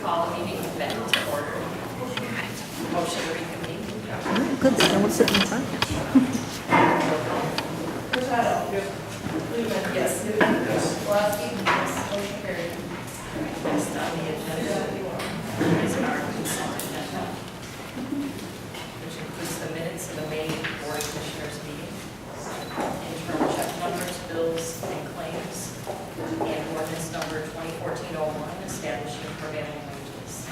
call the meeting back to order. Motion to reconvene. Good, they don't sit in front. Furtado. Lehman. Yes. Grodsky. Yes. Motion carried. Next on the agenda is our consent agenda, which includes the minutes of the May Board of Commissioners meeting, interim check numbers, bills, and claims, and ordinance number 2014-01, establishing prevailing wages.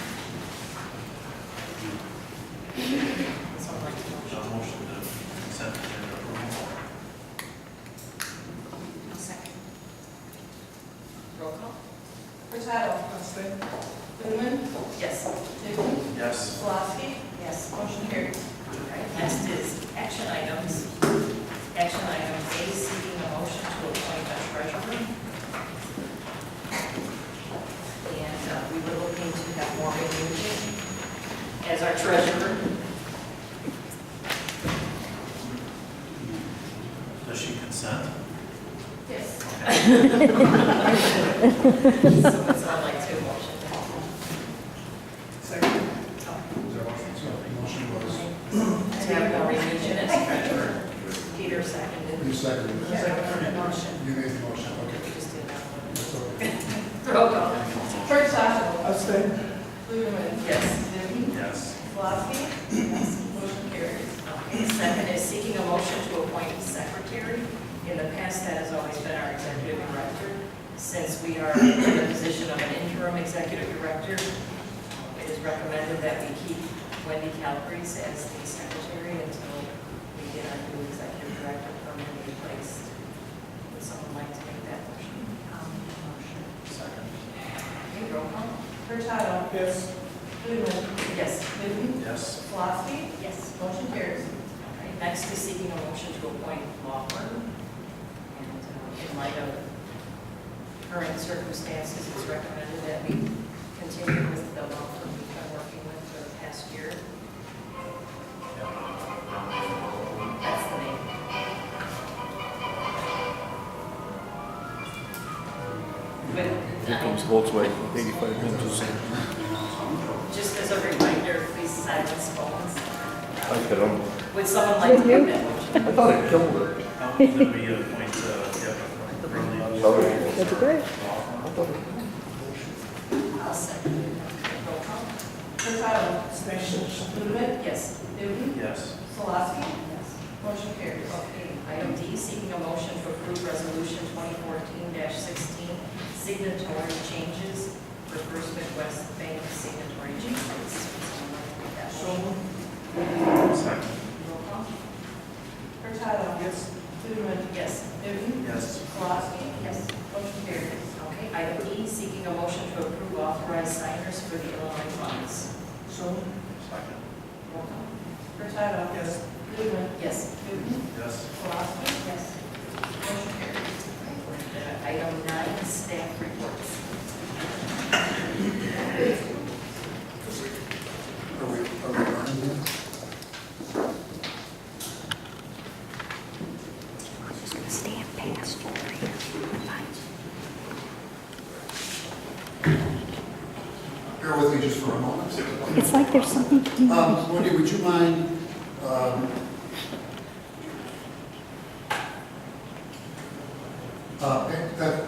Someone like to motion? Motion to consent agenda approval. A second. Roll call? Furtado. Lehman. Yes. Newton. Yes. Grodsky. Yes. Motion carried. Right, next is action items. Action item A, seeking a motion to appoint a treasurer. And we were looking to have Morgan Nugent as our treasurer. Does she consent? Yes. Okay. So it's all like two motions. Second. Oh, Is there a motion? So the motion was, to have Morgan Nugent as treasurer. Peter seconded. you seconded it. Motion. You made the motion, We okay. just did that one. That's okay. Roll call. Furtado. Abstain. Lehman. Yes. Newton. Yes. Grodsky. Yes. Motion carried. Okay, the second is seeking a motion to appoint a secretary. In the past, that has always been our executive director. Since we are in the position of an interim executive director, it is recommended that we keep Wendy Calabrese as the secretary until we get our new executive director permanently placed. Would someone like to make that motion? Motion. Second. Okay, roll call. Furtado. Yes. Lehman. Yes. Newton. Yes. Grodsky. Yes. Motion carries. Okay, next is seeking a motion to appoint law firm. And in light of current circumstances, it's recommended that we continue with the law firm we've been working with for the past year. That's the name. But, Here comes Volkswagen, 85 minutes. just as a reminder, please silence phones. Ay, perdón. Would someone like to make that motion? I thought it killed her. How did we appoint, Brinley? That's great. I thought it- I'll second it. Roll call. Furtado. Lehman. Yes. Newton. Yes. Grodsky. Yes. Motion carries. Okay, item D, seeking a motion to approve resolution 2014-16, signatory changes for First Midwest Bank signatory changes. Someone like to make that motion? Second. Roll call. Furtado. Yes. Lehman. Yes. Newton. Yes. Grodsky. Yes. Motion carries. Okay, item E, seeking a motion to approve authorized signers for the Illinois funds. So. Second. Roll call. Furtado. Yes. Lehman. Yes. Newton. Yes. Grodsky. Yes. Motion carries. Item 9, staff reports. Are we running here? Stand past you. Bear with me just for a moment. It's like there's something. Wendy, would you mind,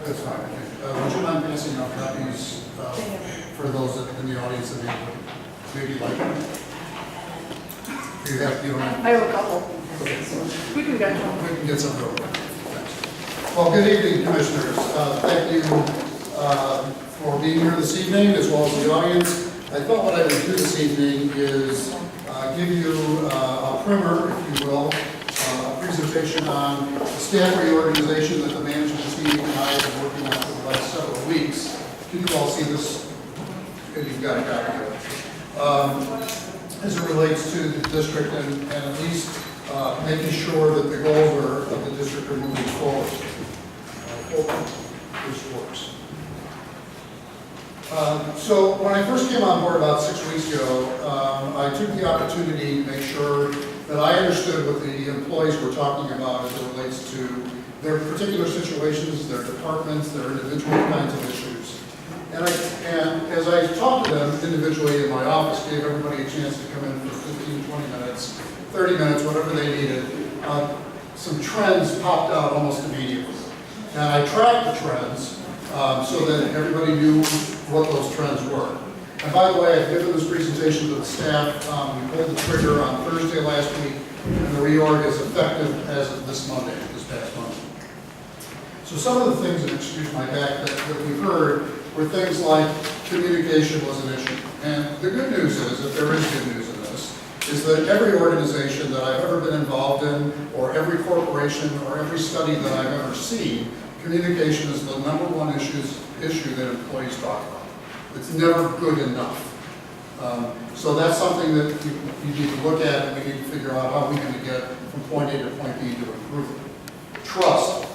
that's fine, I think. Would you mind passing out copies for those in the audience that maybe like them? You don't have. I have a couple. We can get them. We can get some real quick. Well, good evening, Commissioners. Thank you for being here this evening, as well as the audience. I thought what I would do this evening is give you a primer, if you will, a presentation on the staff reorganization that the management team and I have been working on for the last several weeks. You can all see this, and you've got a copy of it. As it relates to the district and at least making sure that the goals of the district are moving forward. Hopefully this works. So when I first came on board about 6 weeks ago, I took the opportunity to make sure that I understood what the employees were talking about as it relates to their particular situations, their departments, their individual kinds of issues. And as I talked to them individually in my office, gave everybody a chance to come in for 15, 20 minutes, 30 minutes, whatever they needed, some trends popped out almost immediately. And I tracked the trends so that everybody knew what those trends were. And by the way, I've given this presentation to the staff. We pulled the trigger on Thursday last week, and the reorg is effective as of this Monday, this past Monday. So some of the things, and excuse my back, that we've heard were things like communication was an issue. And the good news is, if there is good news in this, is that every organization that I've ever been involved in, or every corporation, or every study that I've ever seen, communication is the #1 issue that employees talk about. It's never good enough. So that's something that you need to look at, and we need to figure out how we're going to get from point A to point B to improve it. Trust.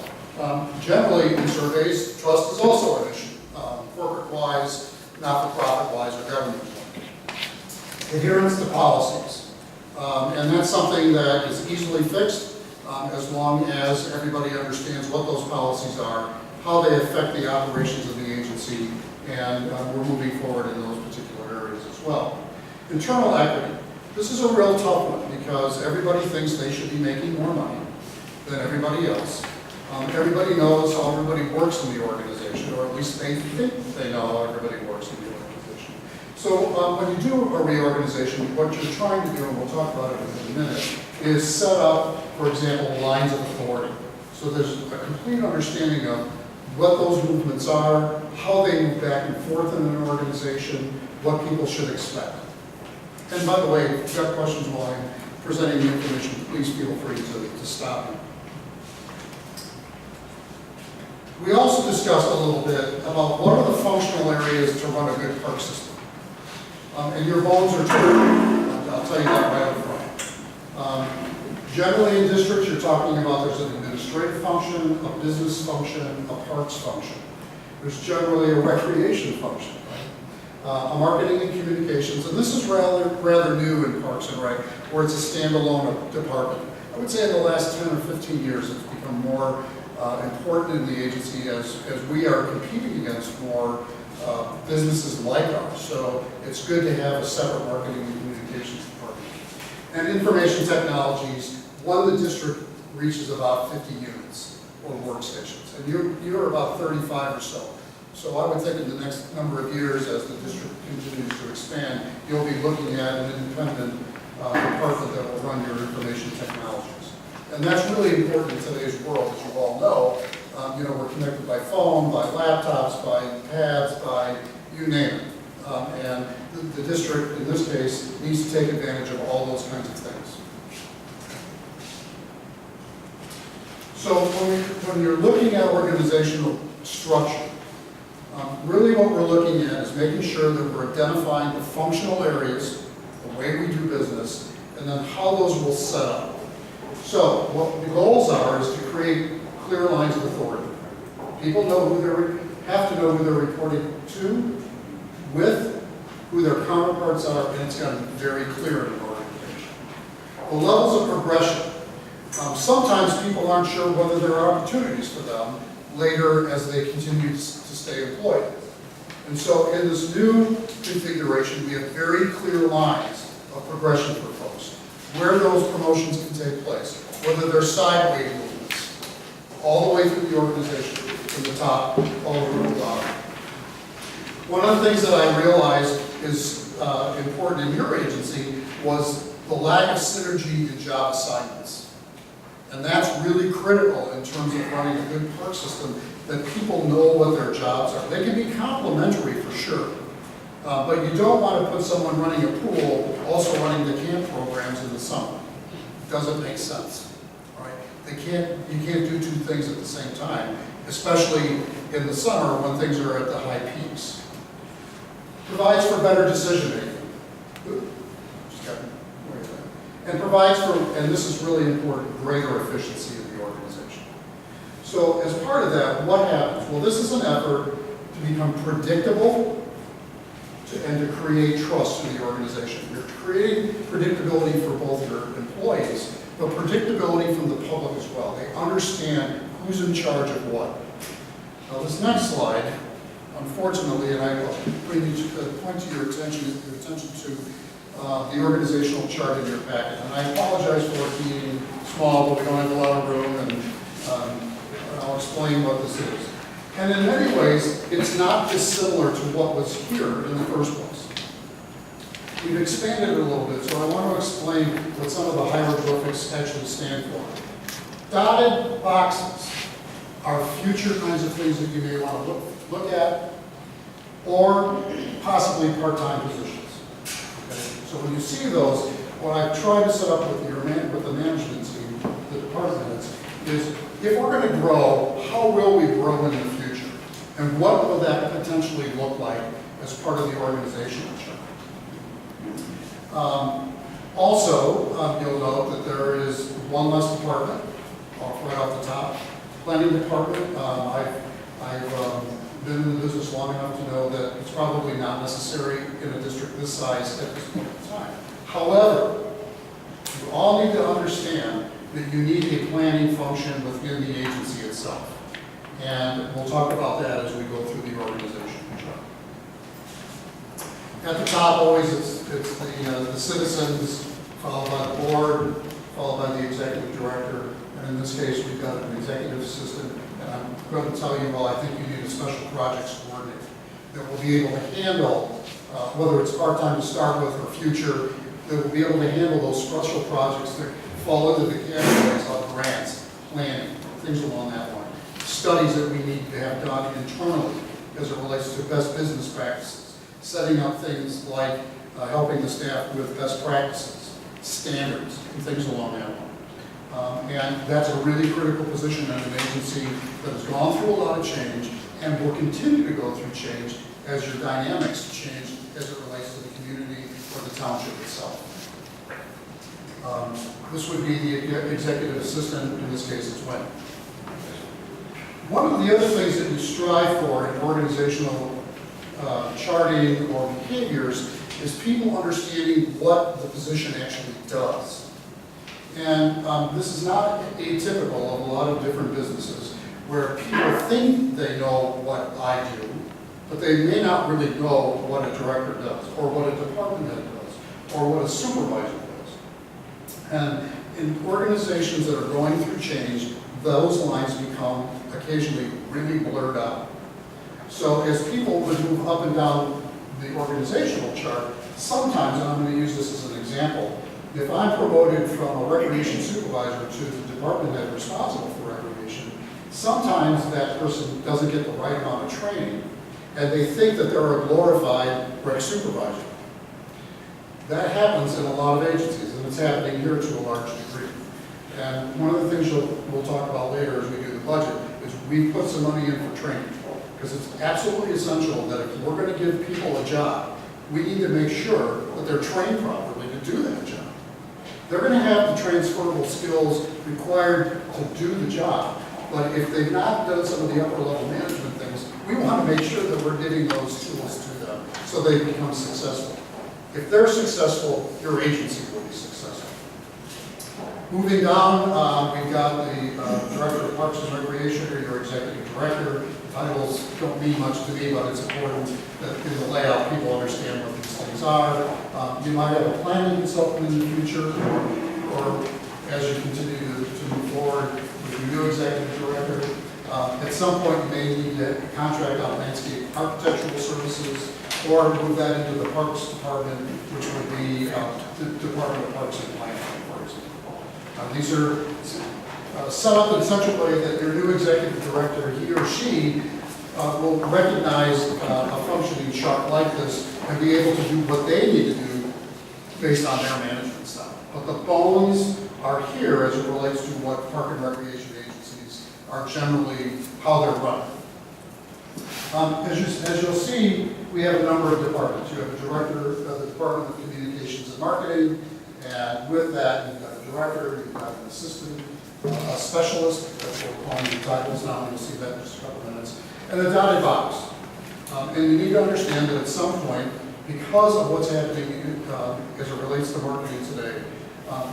Generally, in surveys, trust is also an issue, corporate-wise, not-for-profit-wise, or government-wise. Adherence to policies. And that's something that is easily fixed as long as everybody understands what those policies are, how they affect the operations of the agency, and we're moving forward in those particular areas as well. Internal equity. This is a real tough one because everybody thinks they should be making more money than everybody else. Everybody knows how everybody works in the organization, or at least they think they know how everybody works in the organization. So when you do a reorganization, what you're trying to do, and we'll talk about it in a minute, is set up, for example, lines of authority. So there's a complete understanding of what those movements are, how they move back and forth in an organization, what people should expect. And by the way, if you've got questions while I'm presenting the information, please feel free to stop me. We also discussed a little bit about what are the functional areas to run a good park system. And your bones are true. I'll tell you that right up front. Generally in districts, you're talking about there's an administrative function, a business function, a parks function. There's generally a recreation function, right? A marketing and communications, and this is rather new in Parks and Rec, where it's a standalone department. I would say in the last 10 or 15 years, it's become more important in the agency as we are competing against more businesses like ours. So it's good to have a separate marketing and communications department. And information technologies, the district reaches about 50 units or workstations, and you're about 35 or so. So I would think in the next number of years, as the district continues to expand, you'll be looking at an independent department that will run your information technologies. And that's really important in today's world, as you all know. We're connected by phone, by laptops, by pads, by you name it. And the district, in this case, needs to take advantage of all those kinds of things. So when you're looking at organizational structure, really what we're looking at is making sure that we're identifying the functional areas, the way we do business, and then how those will set up. So what the goals are is to create clear lines of authority. People know have to know who they're reporting to, with, who their counterparts are, and it's got to be very clear in an organization. The levels of progression. Sometimes people aren't sure whether there are opportunities for them later as they continue to stay employed. And so in this new configuration, we have very clear lines of progression for folks, where those promotions can take place, whether they're sideways movements, all the way through the organization, from the top all the way to the bottom. One of the things that I realized is important in your agency was the lack of synergy in job assignments. And that's really critical in terms of running a good park system, that people know what their jobs are. They can be complementary for sure, but you don't want to put someone running a pool also running the camp programs in the summer. It doesn't make sense, right? You can't do two things at the same time, especially in the summer when things are at the high peaks. Provides for better decision making. And provides for, and this is really important, greater efficiency of the organization. So as part of that, what happens? Well, this is an effort to become predictable and to create trust in the organization. You're creating predictability for both your employees, but predictability from the public as well. They understand who's in charge of what. Now this next slide Unfortunately, and I will point to your attention to the organizational chart in your packet. And I apologize for it being small, but we don't have a lot of room, and I'll explain what this is. And in many ways, it's not dissimilar to what was here in the first place. We've expanded it a little bit, so I want to explain what some of the hieroglyphics actually stand for. Dotted boxes are future kinds of things that you may want to look at, or possibly part-time positions. Okay? So when you see those, what I've tried to set up with the management team, the department heads, is if we're going to grow, how will we grow in the future? And what will that potentially look like as part of the organizational chart? Also, you'll note that there is one less department, right off the top. Planning department, I've been in the business long enough to know that it's probably not necessary in a district this size at this point in time. However, you all need to understand that you need a planning function within the agency itself. And we'll talk about that as we go through the organization chart. At the top, always it's the citizens, followed by the board, followed by the executive director, and in this case, we've got an executive assistant. And I'm going to tell you, well, I think you need a special projects coordinator that will be able to handle, whether it's part-time to start with or future, that will be able to handle those special projects that fall into the categories of grants, planning, things along that line. Studies that we need to have done internally as it relates to best business practices, setting up things like helping the staff with best practices, standards, and things along that line. And that's a really critical position in an agency that has gone through a lot of change and will continue to go through change as your dynamics change as it relates to the community or the township itself. This would be the executive assistant, in this case it's Wayne. One of the other things that you strive for in organizational charting or behaviors is people understanding what the position actually does. And this is not atypical of a lot of different businesses where people think they know what I do, but they may not really know what a director does, or what a department head does, or what a supervisor does. And in organizations that are going through change, those lines become occasionally really blurred out. So as people would move up and down the organizational chart, sometimes, and I'm going to use this as an example, if I'm promoted from a recreation supervisor to the department head responsible for recreation, sometimes that person doesn't get the right amount of training, and they think that they're a glorified rec supervisor. That happens in a lot of agencies, and it's happening here to a large degree. And one of the things we'll talk about later as we do the budget is we put some money in for training, because it's absolutely essential that if we're going to give people a job, we need to make sure that they're trained properly to do that job. They're going to have the transferable skills required to do the job, but if they've not done some of the upper level management things, we want to make sure that we're giving those tools to them so they become successful. If they're successful, your agency will be successful. Moving down, we've got the Director of Parks and Recreation, or your Executive Director. Titles don't mean much to me, but it's important that in the layout people understand what these things are. You might have a planning consultant in the future, or as you continue to move forward with your new Executive Director. At some point, you may need to contract out landscape architectural services, or move that into the Parks Department, which would be the Department of Parks and Planning, for example. These are set up in such a way that your new executive director, he or she, will recognize a functioning chart like this and be able to do what they need to do based on their management style. But the bones are here as it relates to what park and recreation agencies are generally, how they're run. As you'll see, we have a number of departments. You have a director of the Department of Communications and Marketing, and with that, you've got a director, you've got an assistant, a specialist, that's what we're calling the titles now, and you'll see that in just a couple minutes, and a dotted box. And you need to understand that at some point, because of what's happening as it relates to marketing today,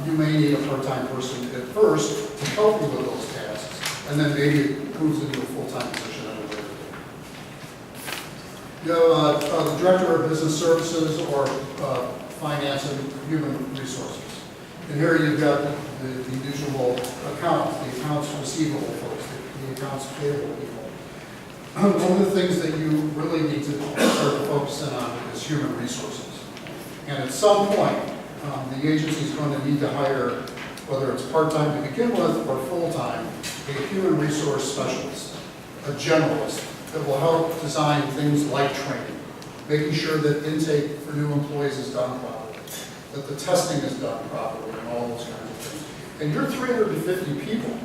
you may need a part-time person at first to help you with those tasks, and then maybe it moves into a full-time position at a later date. You have the Director of Business Services or Finance and Human Resources. And here you've got the usual accounts, the accounts receivable folks, the accounts payable people. One of the things that you really need to start to focus in on is human resources. And at some point, the agency is going to need to hire, whether it's part-time to begin with or full-time, a human resource specialist, a generalist that will help design things like training, making sure that intake for new employees is done properly, that the testing is done properly, and all those kinds of things. And you're 350 people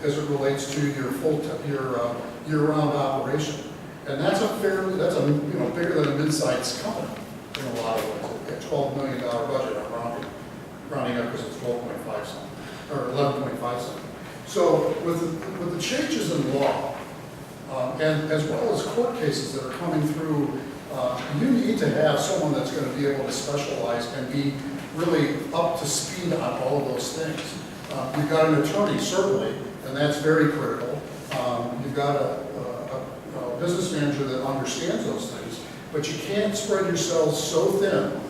as it relates to your year-round operation, and that's bigger than a mid-sized company in a lot of ways. A $12 million budget, I'm rounding up because it's 12.5 something or 11.5 something. So with the changes in law, and as well as court cases that are coming through, you need to have someone that's going to be able to specialize and be really up to speed on all of those things. You've got an attorney, certainly, and that's very critical. You've got a business manager that understands those things, but you can't spread yourselves so thin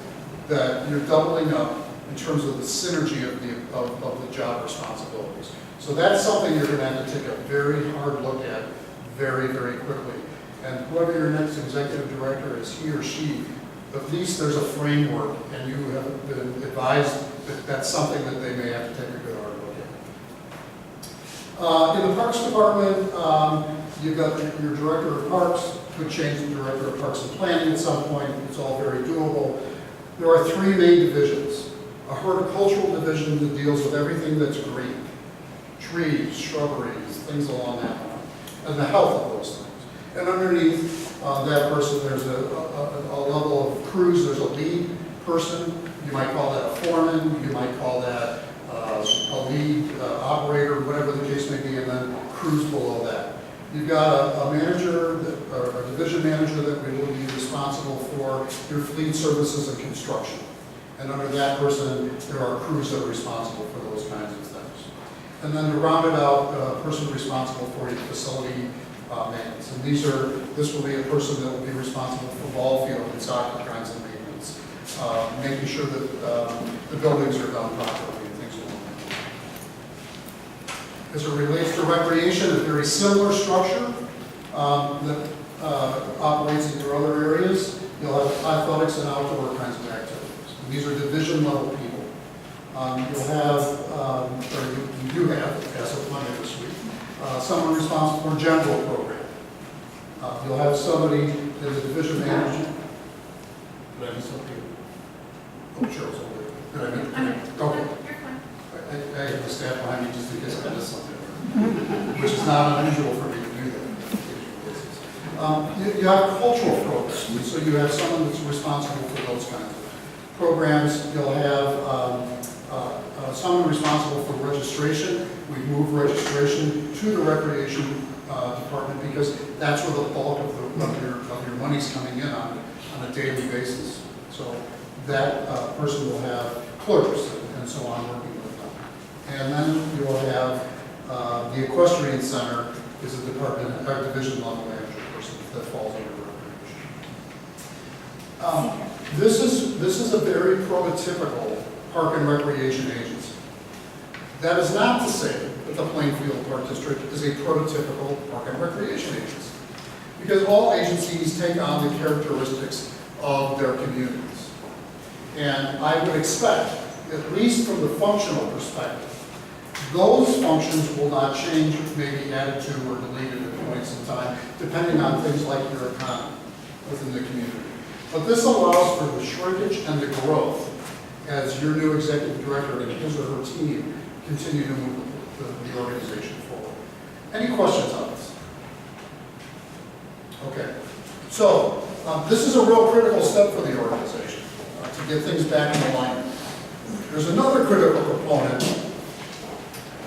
that you're doubling up in terms of the synergy of the job responsibilities. So that's something you're going to have to take a very hard look at very, very quickly. And whoever your next executive director is, he or she, at least there's a framework, and you have been advised that that's something that they may have to take a good hard look at. In the Parks Department, you've got your Director of Parks, could change the Director of Parks and Planning at some point. It's all very doable. There are 3 main divisions. A horticultural division that deals with everything that's green, trees, shrubberies, things along that line, and the health of those things. And underneath that person, there's a level of crews. There's a lead person. You might call that a foreman. You might call that a lead operator, whatever the case may be, and then crews below that. You've got a manager, or a division manager that will be responsible for your fleet services and construction. And under that person, there are crews that are responsible for those kinds of things. And then to round it out, a person responsible for your facility maintenance. And this will be a person that will be responsible for ball field and soccer kinds of maintenance, making sure that the buildings are done properly and things along that. As it relates to recreation, a very similar structure that operates in your other areas. You'll have athletics and outdoor kinds of activities. And these are division level people. You'll have, or you do have, as of Monday this week, someone responsible for general program. You'll have somebody in the division manager. Did I miss something? Oh, Cheryl's over there. Did I miss? Okay. You're fine. I have the staff behind me just in case I missed something, which is not unusual for me to do that. You have cultural programs, so you have someone that's responsible for those kinds of programs. You'll have someone responsible for registration. We move registration to the recreation department because that's where the bulk of your money's coming in on a daily basis. So that person will have clerks and so on working with them. And then you will have the equestrian center is a department, or division level manager person that falls under recreation. This is a very prototypical park and recreation agency. That is not to say that the Plainfield Park District is a prototypical park and recreation agency, because all agencies take on the characteristics of their communities. And I would expect, at least from the functional perspective, those functions will not change, maybe added to or deleted at points in time, depending on things like your economy within the community. But this allows for the shrinkage and the growth as your new executive director and his or her team continue to move the organization forward. Any questions on this? Okay. So this is a real critical step for the organization to get things back in alignment. There's another critical component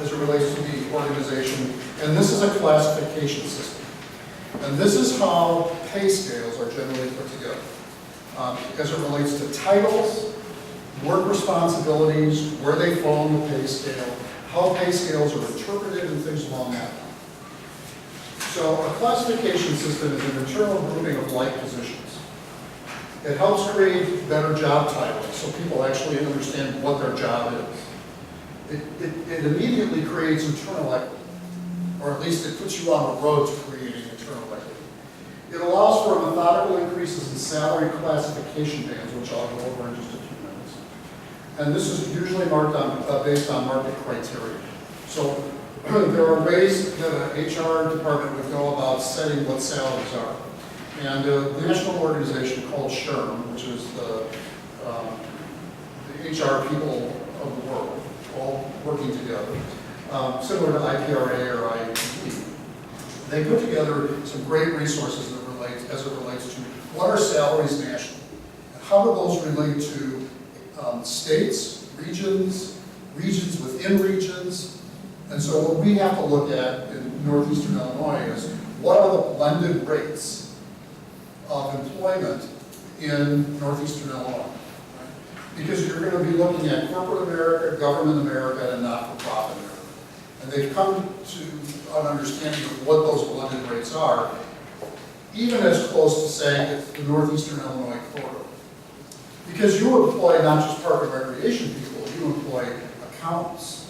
as it relates to the organization, and this is a classification system. And this is how pay scales are generally put together. As it relates to titles, work responsibilities, where they fall in the pay scale, how pay scales are interpreted, and things along that line. So a classification system is an internal grouping of like positions. It helps create better job titles so people actually understand what their job is. It immediately creates internal equity, or at least it puts you on the road to creating internal equity. It allows for methodical increases in salary classification bands, which I'll go over in just a few minutes. And this is usually based on market criteria. So there are ways that an HR department would go about setting what salaries are. And the national organization called SHRM, which is the HR people of the world, all working together, similar to IPRA or IPD. They put together some great resources that as it relates to what are salaries nationally, and how do those relate to states, regions within regions. And so what we have to look at in northeastern Illinois is what are the blended rates of employment in northeastern Illinois. Right? Because you're going to be looking at corporate America, government America, and not-for-profit America. And they've come to an understanding of what those blended rates are, even as close to saying it's the northeastern Illinois corridor. Because you employ not just park and recreation people, you employ accountants,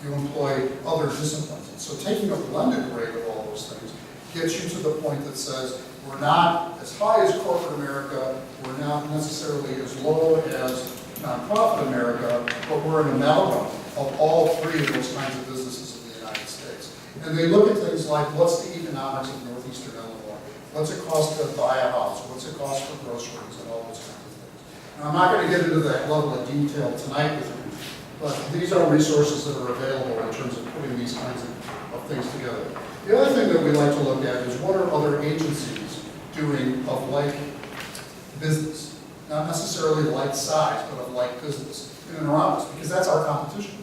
you employ other disciplines. And so taking a blended rate of all those things gets you to the point that says we're not as high as corporate America, we're not necessarily as low as nonprofit America, but we're an amalgam of all three of those kinds of businesses in the United States. And they look at things like what's the economics of northeastern Illinois, what's it cost to buy a house, what's it cost for groceries, and all those kinds of things. Now, I'm not going to get into that level of detail tonight with you, but these are resources that are available in terms of putting these kinds of things together. The other thing that we like to look at is what are other agencies doing of like business, not necessarily like size, but of like business in and around us, because that's our competition.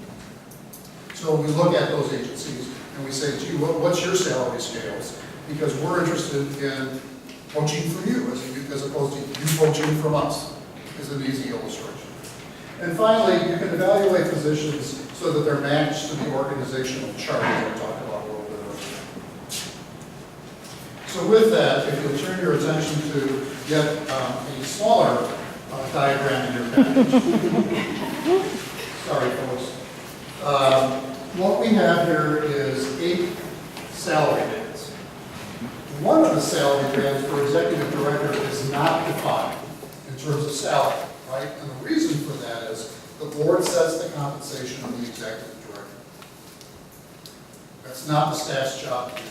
So we look at those agencies and we say, gee, what's your salary scales? Because we're interested in poaching from you as opposed to you poaching from us, is an easy illustration. And finally, you can evaluate positions so that they're matched to the organizational chart that I talked about a little bit earlier. So with that, if you'll turn your attention to yet a smaller diagram in your package. Sorry, folks. What we have here is 8 salary bands. One of the salary bands for executive director is not defined in terms of salary, right? And the reason for that is the board sets the compensation of the executive director. That's not the staff's job to do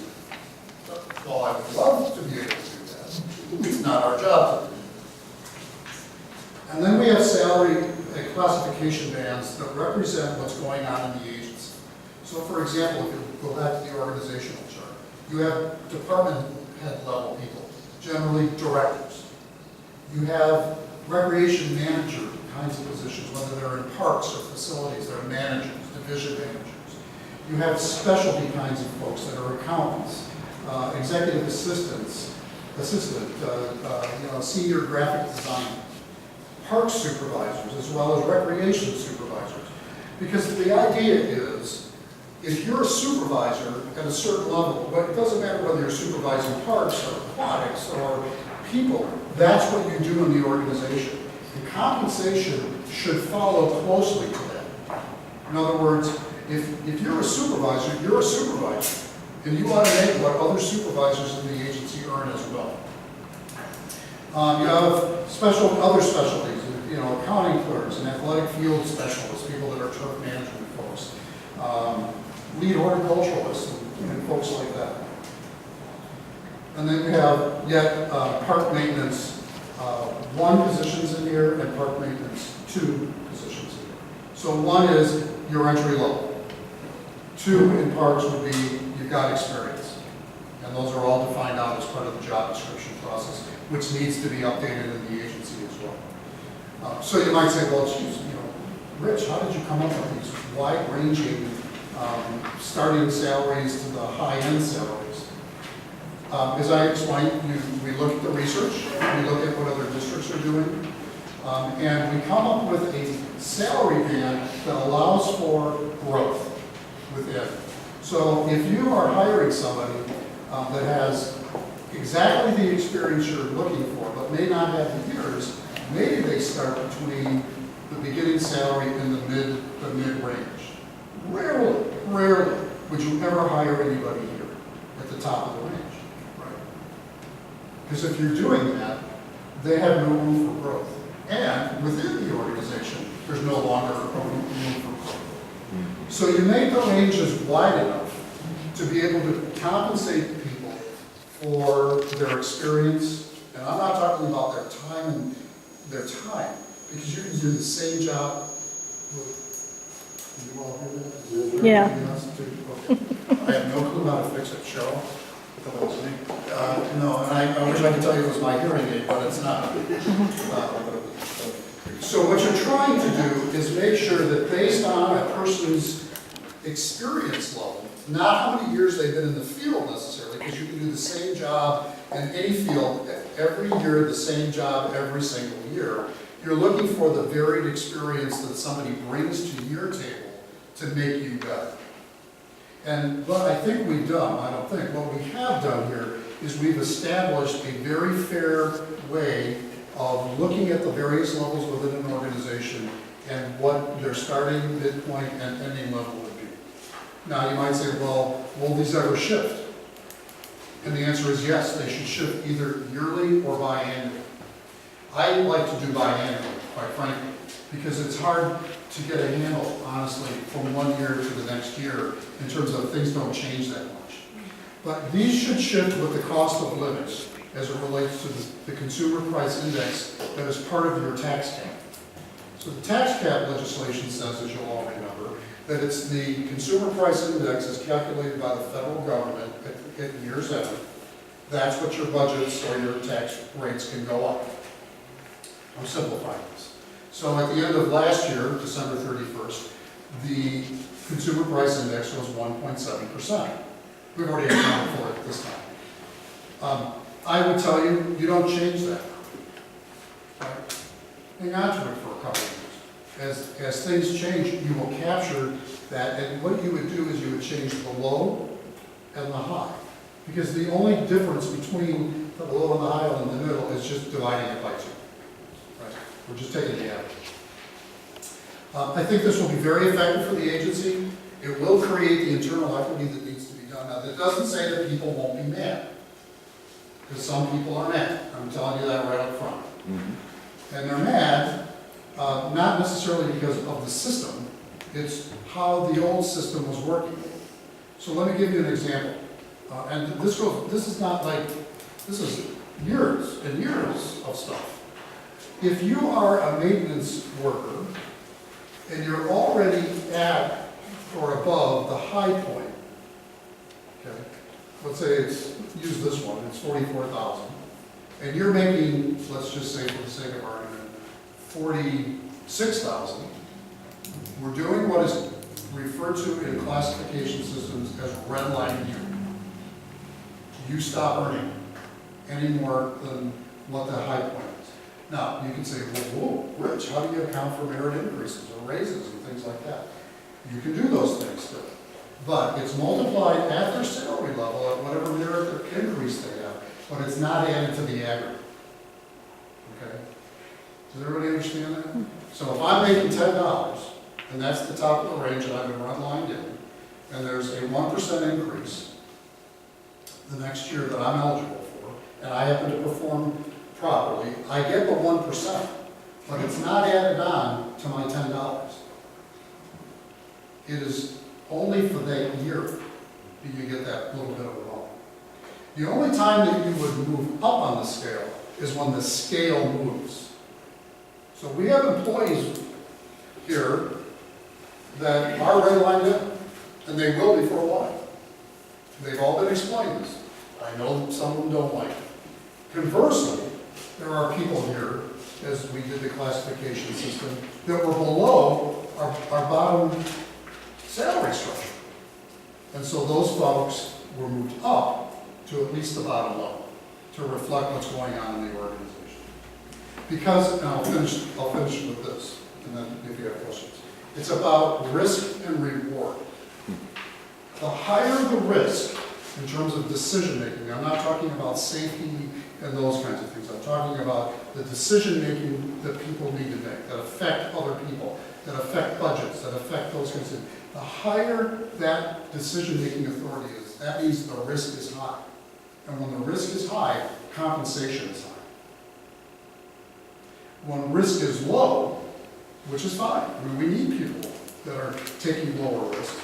that. While I would love to be able to do that, it's not our job to do that. And then we have salary classification bands that represent what's going on in the agency. So for example, if you go back to the organizational chart, you have department head level people, generally directors. You have recreation manager kinds of positions, whether they're in parks or facilities, they're managers, division managers. You have specialty kinds of folks that are accountants, executive assistants, senior graphic designer, park supervisors, as well as recreation supervisors. Because the idea is, if you're a supervisor at a certain level, but it doesn't matter whether you're supervising parks or aquatics or people, that's what you do in the organization. The compensation should follow closely to that. In other words, if you're a supervisor, you're a supervisor. And you ought to make what other supervisors in the agency earn as well. You have other specialties, accounting clerks and athletic field specialists, people that are turf management folks, lead horticulturalists and folks like that. And then you have yet park maintenance, 1 positions in here, and park maintenance, 2 positions in here. So 1 is your entry level. 2 in parks would be you've got experience. And those are all defined out as part of the job description process, which needs to be updated in the agency as well. So you might say, well, geez, Rich, how did you come up with these wide-ranging starting salaries to the high-end salaries? As I explained, we look at the research, we look at what other districts are doing, and we come up with a salary band that allows for growth within. So if you are hiring somebody that has exactly the experience you're looking for, but may not have the years, maybe they start between the beginning salary and the mid-range. Rarely would you ever hire anybody here at the top of the range, right? Because if you're doing that, they have no room for growth. And within the organization, there's no longer room for growth. So you make the ranges wide enough to be able to compensate people for their experience. And I'm not talking about their time, because you can do the same job. You all hear that? Is there Yeah. anything else to- I have no clue how to fix it, Cheryl. No, and I wish I could tell you it was my hearing aid, but it's not. So what you're trying to do is make sure that based on a person's experience level, not how many years they've been in the field necessarily, because you can do the same job in any field every year, the same job every single year. You're looking for the varied experience that somebody brings to your table to make you better. And what I think we've done, I don't think, what we have done here is we've established a very fair way of looking at the various levels within an organization and what their starting, midpoint, and ending level would be. Now, you might say, well, will these ever shift? And the answer is yes, they should shift either yearly or biannually. I like to do biannually, quite frankly, because it's hard to get a handle, honestly, from one year to the next year in terms of things don't change that much. But these should shift with the cost of living as it relates to the consumer price index that is part of your tax cap. So the tax cap legislation says, as you'll all remember, that it's the consumer price index is calculated by the federal government at year's end. That's what your budgets or your tax rates can go up. I'm simplifying this. So at the end of last year, December 31st, the consumer price index was 1.7%. We've already accounted for it this time. I would tell you, you don't change that. Right? Hang on to it for a couple of years. As things change, you will capture that, and what you would do is you would change the low and the high. Because the only difference between the low and the high and the middle is just dividing it by 2. Right? We're just taking the average. I think this will be very effective for the agency. It will create the internal equity that needs to be done. Now, that doesn't say that people won't be mad. Because some people are mad. I'm telling you that right up front. Mm-hmm. And they're mad, not necessarily because of the system, it's how the old system was working. So let me give you an example. And this is not like, this is years and years of stuff. If you are a maintenance worker and you're already at or above the high point, okay, let's say use this one, it's 44,000, and you're making, let's just say for the sake of argument, 46,000, we're doing what is referred to in classification systems as redlining you. You stop earning any more than what the high point is. Now, you can say, well, whoa, Rich, how do you account for merit increases or raises and things like that? You can do those things still. But it's multiplied at their salary level at whatever merit increase they have, but it's not added to the aggregate. Okay? Does everybody understand that? So if I'm making $10, and that's the top of the range that I've been redlined in, and there's a 1% increase the next year that I'm eligible for, and I happen to perform properly, I get the 1%, but it's not added on to my $10. It is only for that year that you get that little bit of a bump. The only time that you would move up on the scale is when the scale moves. So we have employees here that are redlined in, and they will be for a while. They've all been explained this. I know that some of them don't like it. Conversely, there are people here, as we did the classification system, that were below our bottom salary structure. And so those folks were moved up to at least the bottom level to reflect what's going on in the organization. Because, and I'll finish with this, and then if you have questions. It's about risk and reward. The higher the risk, in terms of decision-making. I'm not talking about safety and those kinds of things. I'm talking about the decision-making that people need to make, that affect other people, that affect budgets, that affect those kinds of things. The higher that decision-making authority is, that means the risk is high. And when the risk is high, compensation is high. When risk is low, which is fine, I mean, we need people that are taking lower risk,